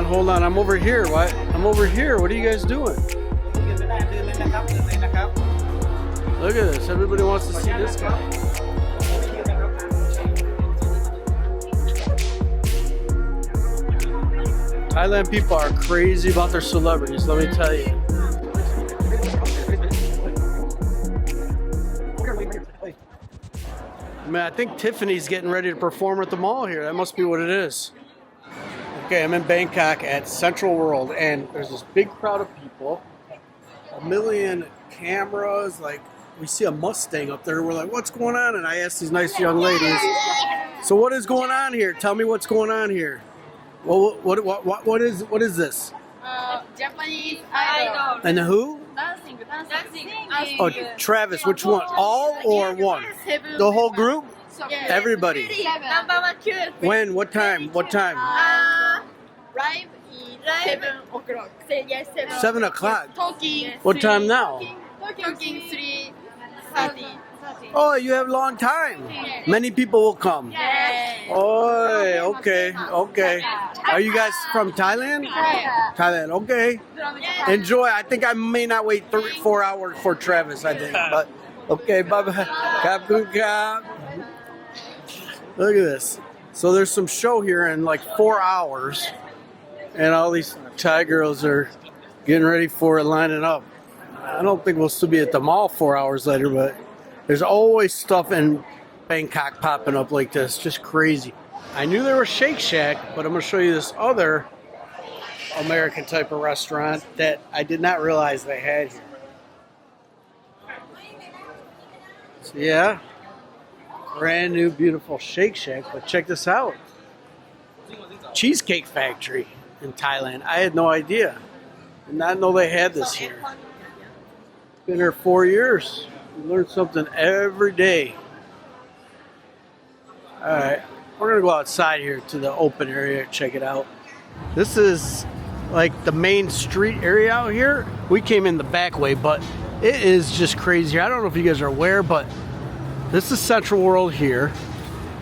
hold on. I'm over here. What? I'm over here. What are you guys doing? Look at this. Everybody wants to see this guy. Thailand people are crazy about their celebrities, let me tell you. I mean, I think Tiffany's getting ready to perform at the mall here. That must be what it is. Okay, I'm in Bangkok at Central World, and there's this big crowd of people. A million cameras, like we see a Mustang up there. We're like, what's going on? And I asked these nice young ladies, so what is going on here? Tell me what's going on here. Well, what is this? Japanese idol. And who? Dancing. Oh, Travis, which one? All or one? The whole group? Everybody. Number 1, 2. When? What time? What time? Live is 7 o'clock. Yes, 7 o'clock. Talking. What time now? Talking 3:30. Oh, you have a long time. Many people will come. Oh, okay. Are you guys from Thailand? Thailand, okay. Enjoy. I think I may not wait 4 hours for Travis, I think. But, okay, bye-bye. Kap. Look at this. So there's some show here in like 4 hours. And all these Thai girls are getting ready for it, lining up. I don't think we'll still be at the mall 4 hours later, but there's always stuff in Bangkok popping up like this. Just crazy. I knew there was Shake Shack, but I'm going to show you this other American type of restaurant that I did not realize they had here. So yeah, brand new beautiful Shake Shack, but check this out. Cheesecake Factory in Thailand. I had no idea. Did not know they had this here. Been here 4 years. We learn something every day. Alright, we're gonna go outside here to the open area, check it out. This is like the main street area out here. We came in the back way, but it is just crazy. I don't know if you guys are aware, but this is Central World here.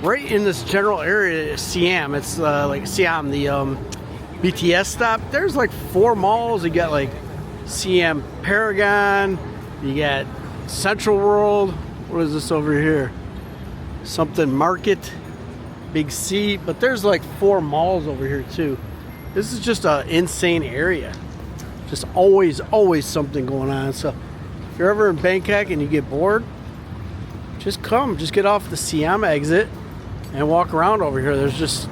Right in this general area is Siam. It's like Siam, the BTS stop. There's like 4 malls. You got like Siam Paragon, you got Central World. What is this over here? Something Market, Big C. But there's like 4 malls over here too. This is just an insane area. Just always something going on. So if you're ever in Bangkok and you get bored, just come. Just get off the Siam exit and walk around over here. There's just,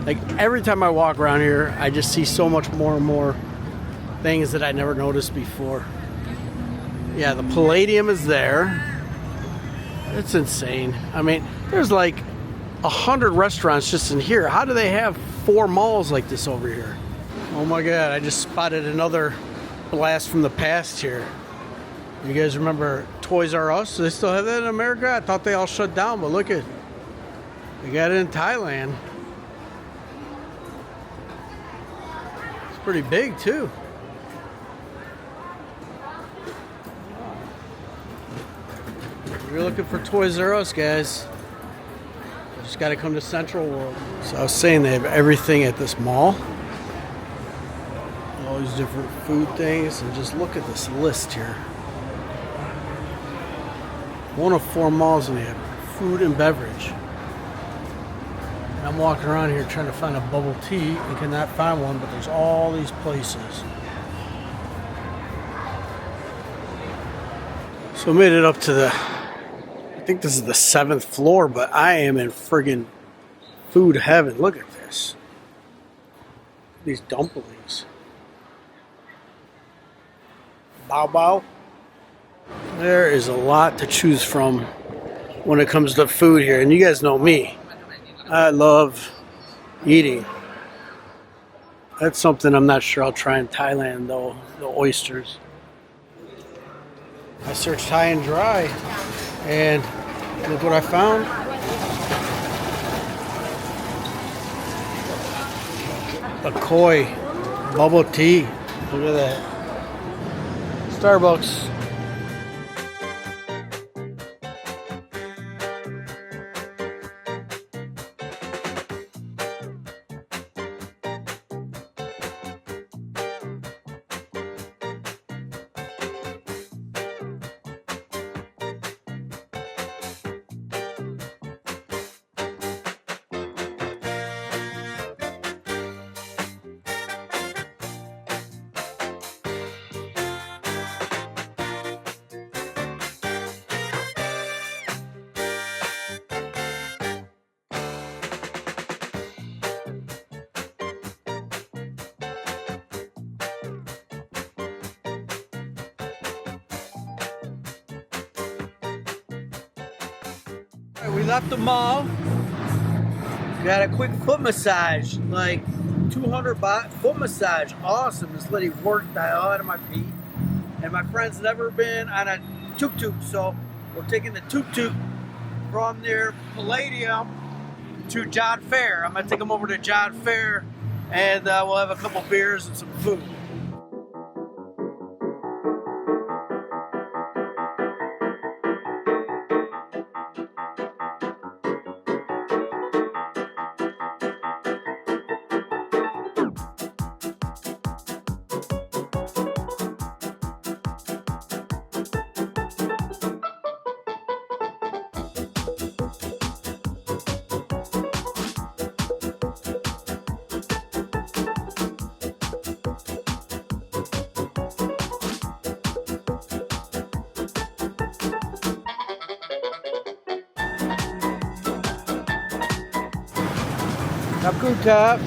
like, every time I walk around here, I just see so much more and more things that I never noticed before. Yeah, the Palladium is there. It's insane. I mean, there's like 100 restaurants just in here. How do they have 4 malls like this over here? Oh my God, I just spotted another blast from the past here. You guys remember Toys R Us? Do they still have that in America? I thought they all shut down, but look at, they got it in Thailand. It's pretty big too. If you're looking for Toys R Us, guys, you just got to come to Central World. So I was saying they have everything at this mall. All these different food things, and just look at this list here. 1 of 4 malls, and they have food and beverage. And I'm walking around here trying to find a bubble tea and cannot find one, but there's all these places. So I made it up to the, I think this is the 7th floor, but I am in friggin' food heaven. Look at this. These dumplings. Bao bao. There is a lot to choose from when it comes to food here. And you guys know me. I love eating. That's something I'm not sure I'll try in Thailand though. The oysters. I searched high and dry. And look what I found. A koi bubble tea. Look at that. Starbucks. All right, we left the mall. Got a quick foot massage, like 200 baht foot massage. Awesome. This lady worked the hell out of my feet. And my friend's never been on a tuk-tuk, so we're taking the tuk-tuk from their Palladium to Jodd Fair. I'm gonna take them over to Jodd Fair, and we'll have a couple beers and some food. Tuk-tuk.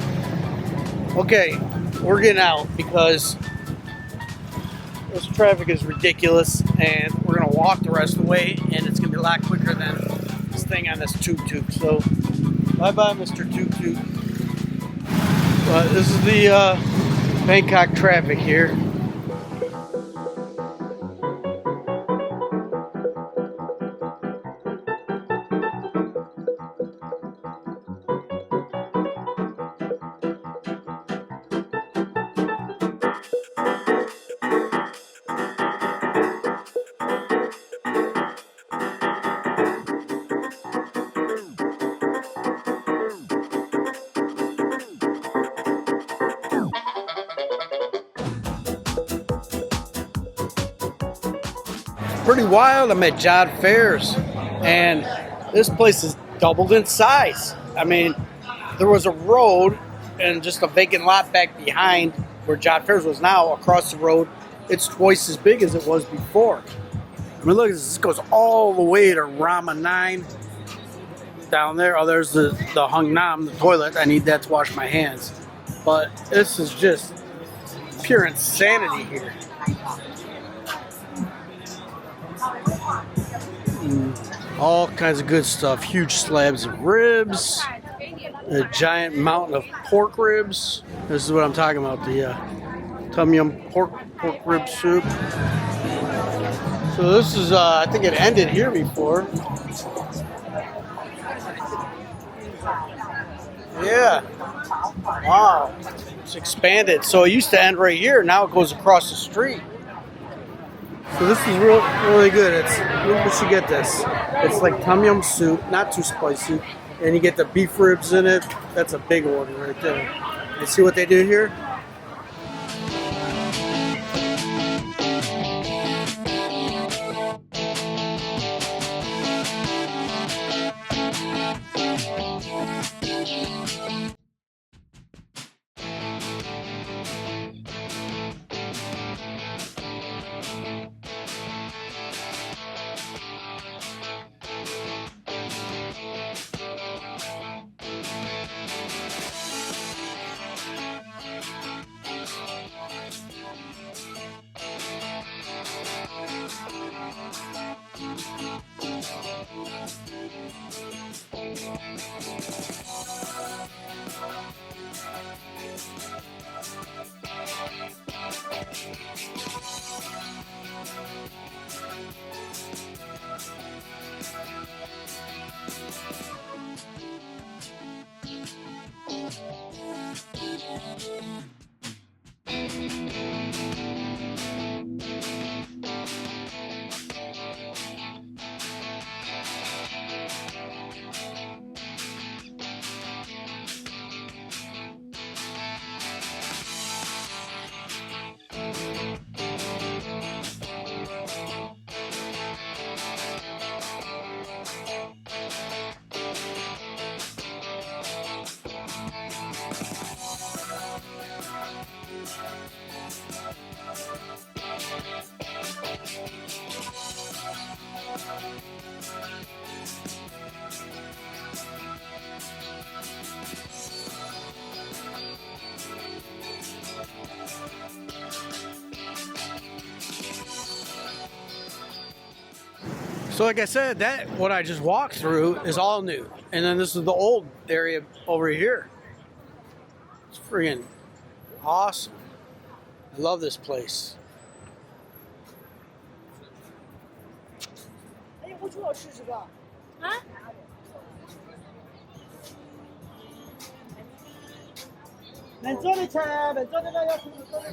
Okay, we're getting out because this traffic is ridiculous, and we're gonna walk the rest of the way, and it's gonna be a lot quicker than this thing on this tuk-tuk. So, bye-bye, Mr. Tuk-tuk. This is the Bangkok traffic here. Pretty wild. I'm at Jodd Fairs, and this place is doubled in size. I mean, there was a road and just a vacant lot back behind where Jodd Fairs was. Now across the road, it's twice as big as it was before. I mean, look, this goes all the way to Rama 9 down there. Oh, there's the Hung Nam, the toilet. I need that to wash my hands. But this is just pure insanity here. All kinds of good stuff. Huge slabs of ribs, a giant mountain of pork ribs. This is what I'm talking about, the tom yum pork rib soup. So this is, I think it ended here before. Yeah. Wow. It's expanded. So it used to end right here. Now it goes across the street. So this is really good. We should get this. It's like tom yum soup, not too spicy, and you get the beef ribs in it. That's a big order right there. You see what they do here? So like I said, that what I just walked through is all new. And then this is the old area over here. It's freaking awesome. I love this place. 哎，我主要是这个。啊？能做的吃，能做的要吃，能做的。